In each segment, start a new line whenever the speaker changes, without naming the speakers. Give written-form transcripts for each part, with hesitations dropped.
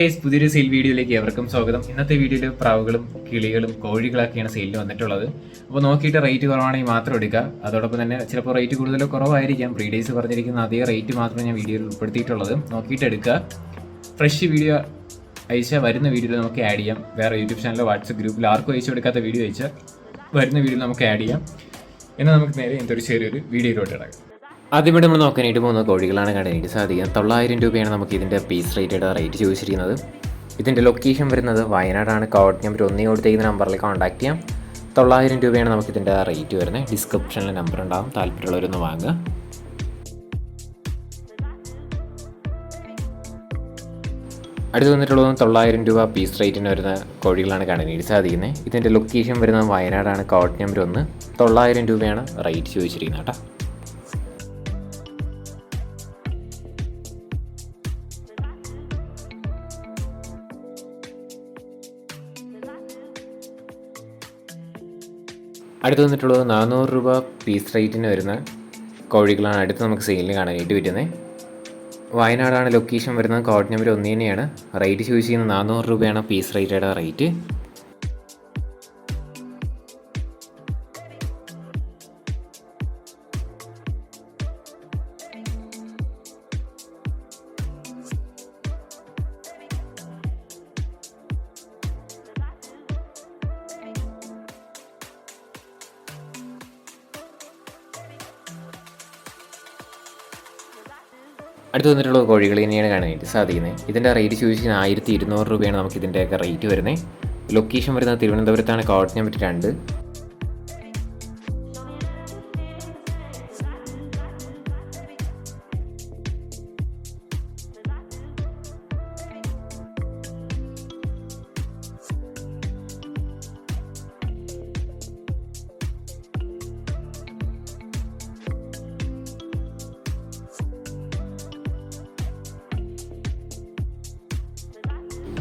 പുതിയൊരു സെയിൽ വീഡിയോയിലേക്ക് എവർക്കും സ്വാഗതം. ഇന്നത്തെ വീഡിയോയിൽ പ്രാവുകളും കിളികളും കോഴികളൊക്കെയാണ് സെയിലിന് വന്നിട്ടുള്ളത്. അപ്പോൾ നോക്കിയിട്ട് റേറ്റ് കുറവാണെങ്കിൽ മാത്രം എടുക്കുക. അതോടൊപ്പം തന്നെ ചിലപ്പോൾ റേറ്റ് കൂടുതലോ കുറവായിരിക്കാം. പ്രീഡേയ്സ് പറഞ്ഞിരിക്കുന്ന അതേ റേറ്റ് മാത്രമേ ഞാൻ വീഡിയോയിൽ ഉൾപ്പെടുത്തിയിട്ടുള്ളത്. നോക്കിയിട്ട് എടുക്കുക. ഫ്രഷ് വീഡിയോ അയച്ചാൽ വരുന്ന വീഡിയോയിൽ നമുക്ക് ആഡ് ചെയ്യാം. വേറെ യൂട്യൂബ് ചാനലോ വാട്സപ്പ് ഗ്രൂപ്പിൽ ആർക്കും അയച്ചു കൊടുക്കാത്ത വീഡിയോ അയച്ചാൽ വരുന്ന വീഡിയോയിൽ നമുക്ക് ആഡ് ചെയ്യാം. എന്നാൽ നമുക്ക് നേരെ എന്തൊരു ചെറിയൊരു വീഡിയോയിലോട്ട് ഇടാം.
ആദ്യമായിട്ട് നമ്മൾ നോക്കാനായിട്ട് പോകുന്ന കോഴികളാണ് കാണാനായിട്ട് സാധിക്കുക. 900 രൂപയാണ് നമുക്ക് ഇതിൻ്റെ പീസ് റേറ്റ് ചോദിച്ചിരിക്കുന്നത്. ഇതിൻ്റെ ലൊക്കേഷൻ വരുന്നത് വയനാടാണ്. കോഡ് നമ്പർ 1 കൊടുത്തേക്കുന്ന നമ്പറിൽ കോൺടാക്ട് ചെയ്യാം. 900 രൂപയാണ് നമുക്കിതിൻ്റെ റേറ്റ് വരുന്നത്. ഡിസ്ക്രിപ്ഷനിൽ നമ്പർ ഉണ്ടാകും, താല്പര്യമുള്ളവരൊന്ന് വാങ്ങുക. അടുത്ത് വന്നിട്ടുള്ളത് 900 രൂപ പീസ് റേറ്റിന് വരുന്ന കോഴികളാണ് കാണാനായിട്ട് സാധിക്കുന്നത്. ഇതിൻ്റെ ലൊക്കേഷൻ വരുന്നത് വയനാടാണ്. Code number 1. 900 രൂപയാണ് റേറ്റ് ചോദിച്ചിരിക്കുന്നത് കേട്ടോ. അടുത്ത് വന്നിട്ടുള്ളത് 400 രൂപ പീസ് റേറ്റിന് വരുന്ന കോഴികളാണ് അടുത്ത് നമുക്ക് സെയിലിന് കാണാനായിട്ട് പറ്റുന്നത്. വയനാടാണ് ലൊക്കേഷൻ വരുന്നത്. കോഡ് നമ്പർ 1 തന്നെയാണ്. റേറ്റ് ചോദിച്ചിരിക്കുന്നത് 400 രൂപയാണ് പീസ് റേറ്റ്. അടുത്ത് വന്നിട്ടുള്ള കോഴികൾ തന്നെയാണ് കാണാനായിട്ട് സാധിക്കുന്നത്. ഇതിൻ്റെ റേറ്റ് ചോദിച്ചാൽ 1200 രൂപയാണ് നമുക്ക് ഇതിൻ്റെയൊക്കെ റേറ്റ് വരുന്നത്. ലൊക്കേഷൻ വരുന്നത് തിരുവനന്തപുരത്താണ്. Code number 2.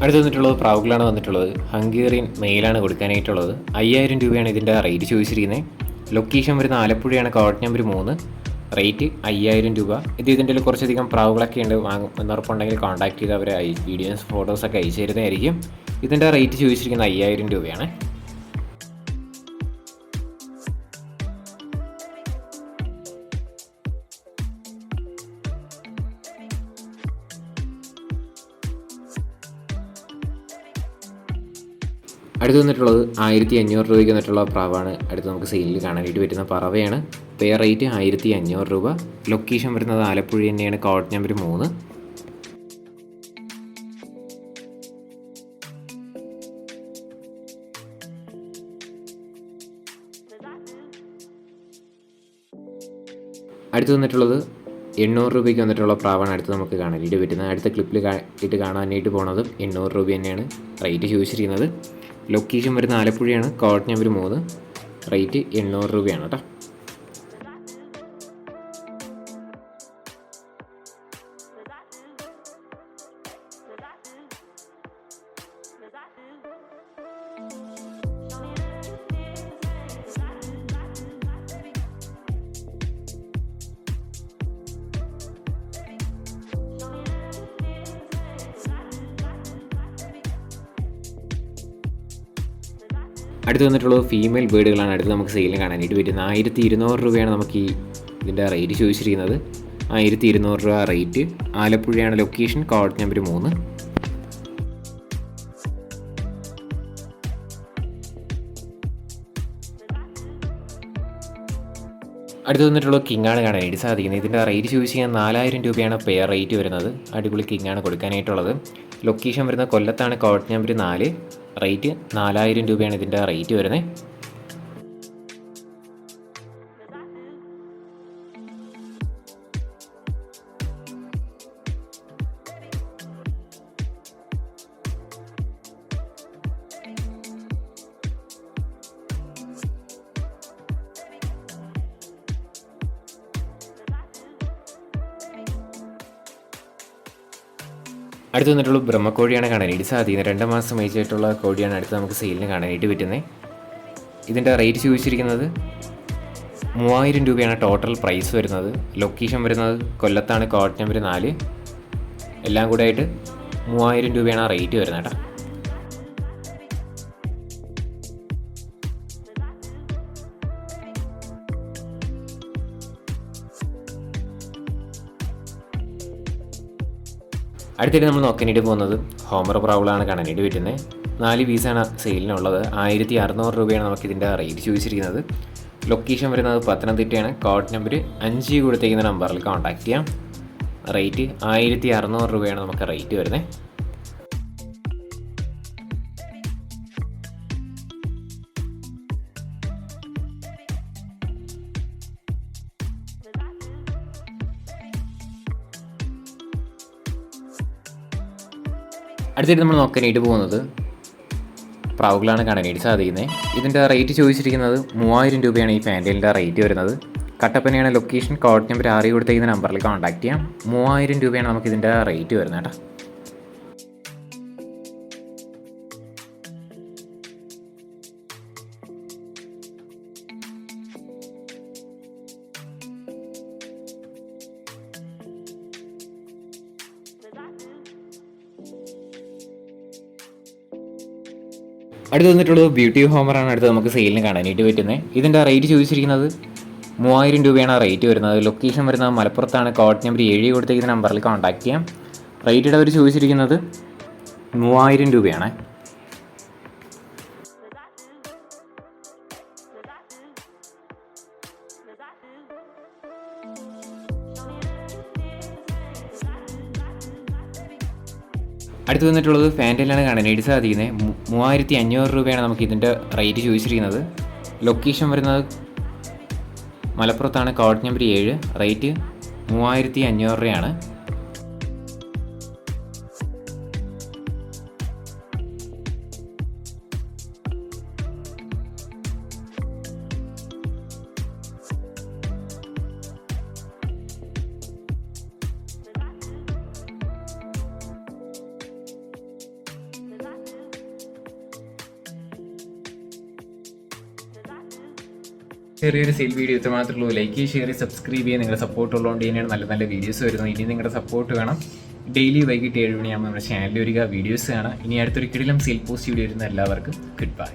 അടുത്ത് വന്നിട്ടുള്ളത് പ്രാവുകളാണ് വന്നിട്ടുള്ളത്. ഹംഗേറിയൻ മെയിലാണ് കൊടുക്കാനായിട്ടുള്ളത്. 5000 രൂപയാണ് ഇതിൻ്റെ റേറ്റ് ചോദിച്ചിരിക്കുന്നത്. ലൊക്കേഷൻ വരുന്ന ആലപ്പുഴയാണ്. Code number 3. റേറ്റ് 5000 രൂപ. ഇതിൻ്റെ കുറച്ചധികം പ്രാവുകളൊക്കെ ഉണ്ട്. വാങ്ങും എന്നുറപ്പുണ്ടെങ്കിൽ കോൺടാക്ട് ചെയ്ത് അവരെ വീഡിയോസ് ഫോട്ടോസൊക്കെ അയച്ചു തരുന്നതായിരിക്കും. ഇതിൻ്റെ റേറ്റ് ചോദിച്ചിരിക്കുന്നത് 5000 രൂപയാണ്. അടുത്ത് വന്നിട്ടുള്ളത് 1500 രൂപയ്ക്ക് വന്നിട്ടുള്ള പ്രാവാണ് അടുത്ത് നമുക്ക് സെയിലിൽ കാണാനായിട്ട് പറ്റുന്ന പറവയാണ്. പെയർ റേറ്റ് 1500 രൂപ. ലൊക്കേഷൻ വരുന്നത് ആലപ്പുഴ തന്നെയാണ്. Code number 3. അടുത്ത് വന്നിട്ടുള്ളത് 800 രൂപയ്ക്ക് വന്നിട്ടുള്ള പ്രാവാണ് അടുത്ത് നമുക്ക് കാണാനായിട്ട് പറ്റുന്നത്. അടുത്ത ക്ലിപ്പിൽ ഇട്ട് കാണാനായിട്ട് പോണത് 800 രൂപ തന്നെയാണ് റേറ്റ് ചോദിച്ചിരിക്കുന്നത്. ലൊക്കേഷൻ വരുന്ന ആലപ്പുഴയാണ്. Code number 3. റേറ്റ് 800 രൂപയാണ് കേട്ടോ. അടുത്ത് വന്നിട്ടുള്ളത് ഫീമെയിൽ ബേഡുകളാണ് അടുത്ത് നമുക്ക് സെയിലിന് കാണാനായിട്ട് പറ്റുന്നത്. 1200 രൂപയാണ് നമുക്ക് ഇതിൻ്റെ റേറ്റ് ചോദിച്ചിരിക്കുന്നത്. 1200 രൂപ റേറ്റ്. ആലപ്പുഴയാണ് ലൊക്കേഷൻ. Code number 3. അടുത്ത് വന്നിട്ടുള്ള കിങ്ങാണ് കാണാനായിട്ട് സാധിക്കുന്നത്. ഇതിൻ്റെ റേറ്റ് ചോദിച്ചാൽ 4000 രൂപയാണ് പെയർ റേറ്റ് വരുന്നത്. അടിപൊളി കിങ്ങാണ് കൊടുക്കാനായിട്ടുള്ളത്. ലൊക്കേഷൻ വരുന്നത് കൊല്ലത്താണ്. Code number 4. റേറ്റ് 4000 രൂപയാണ് ഇതിൻ്റെ റേറ്റ് വരുന്നത്. അടുത്ത് വന്നിട്ടുള്ള ബ്രഹ്മക്കോഴിയാണ് കാണാനായിട്ട് സാധിക്കുന്നത്. 2 മാസം ഏജായിട്ടുള്ള കോഴിയാണ് അടുത്ത് നമുക്ക് സെയിലിന് കാണാനായിട്ട് പറ്റുന്നത്. ഇതിൻ്റെ റേറ്റ് ചോദിച്ചിരിക്കുന്നത് 3000 രൂപയാണ് ടോട്ടൽ പ്രൈസ് വരുന്നത്. ലൊക്കേഷൻ വരുന്നത് കൊല്ലത്താണ്. Code number 4. എല്ലാം കൂടെ ആയിട്ട് 3000 രൂപയാണ് ആ റേറ്റ് വരുന്നത് കേട്ടോ. അടുത്തിട്ട് നമ്മൾ നോക്കാനായിട്ട് പോകുന്നത് ഹോമർ പ്രാവളാണ് കാണാനായിട്ട് പറ്റുന്നത്. 4 പീസാണ് സെയിലിനുള്ളത്. 1600 രൂപയാണ് നമുക്കിതിൻ്റെ റേറ്റ് ചോദിച്ചിരിക്കുന്നത്. ലൊക്കേഷൻ വരുന്നത് പത്തനംതിട്ടയാണ്. കോഡ് നമ്പർ 5 കൊടുത്തേക്കുന്ന നമ്പറിൽ കോൺടാക്ട് ചെയ്യാം. റേറ്റ് 1600 രൂപയാണ് നമുക്ക് റേറ്റ് വരുന്നത്. അടുത്തിട്ട് നമ്മൾ നോക്കാനായിട്ട് പോകുന്നത് പ്രാവുകളാണ് കാണാനായിട്ട് സാധിക്കുന്നത്. ഇതിൻ്റെ റേറ്റ് ചോദിച്ചിരിക്കുന്നത് 3000 രൂപയാണ് ഈ ഫാൻറ്റലിൻ്റെ റേറ്റ് വരുന്നത്. കട്ടപ്പനയാണ് ലൊക്കേഷൻ. കോഡ് നമ്പർ 6 കൊടുത്തേക്കുന്ന നമ്പറിൽ കോൺടാക്ട് ചെയ്യാം. 3000 രൂപയാണ് നമുക്കിതിൻ്റെ റേറ്റ് വരുന്നത് കേട്ടോ. അടുത്ത് വന്നിട്ടുള്ളത് ബ്യൂട്ടി ഹോമറാണ്. അടുത്ത് നമുക്ക് സെയിലിന് കാണാനായിട്ട് പറ്റുന്നത്. ഇതിൻ്റെ റേറ്റ് ചോദിച്ചിരിക്കുന്നത് 3000 രൂപയാണ് ആ റേറ്റ് വരുന്നത്. ലൊക്കേഷൻ വരുന്നത് മലപ്പുറത്താണ്. കോഡ് നമ്പർ 7 കൊടുത്തേക്കുന്ന നമ്പറിൽ കോൺടാക്ട് ചെയ്യാം. റേറ്റ് അവർ ചോദിച്ചിരിക്കുന്നത് 3000 രൂപയാണ്. അടുത്ത് വന്നിട്ടുള്ളത് ഫാൻറ്റലിലാണ് കാണാനായിട്ട് സാധിക്കുന്നത്. 3500 രൂപയാണ് നമുക്ക് ഇതിൻ്റെ റേറ്റ് ചോദിച്ചിരിക്കുന്നത്. ലൊക്കേഷൻ വരുന്നത് മലപ്പുറത്താണ്. Code number 7. റേറ്റ് 3500 രൂപയാണ്.
ചെറിയൊരു സെയിൽ വീഡിയോ ഇത്ര മാത്രമേ ഉള്ളൂ. ലൈക്ക് ചെയ്യുക, ഷെയർ ചെയ്യുക, സബ്സ്ക്രൈബ് ചെയ്യുക. നിങ്ങളുടെ സപ്പോർട്ട് ഉള്ളതുകൊണ്ട് തന്നെയാണ് നല്ല നല്ല വീഡിയോസ് വരുന്നത്. ഇനി നിങ്ങളുടെ സപ്പോർട്ട് വേണം. ഡെയിലി വൈകിട്ട് 7 മണിയാകുമ്പോൾ നമ്മുടെ ചാനലിൽ വരിക, വീഡിയോസ് കാണാം. ഇനി അടുത്തൊരു കിടിലം സെയിൽ പോസ്റ്റ് വീഡിയോ വരുന്ന എല്ലാവർക്കും ഗുഡ് ബൈ.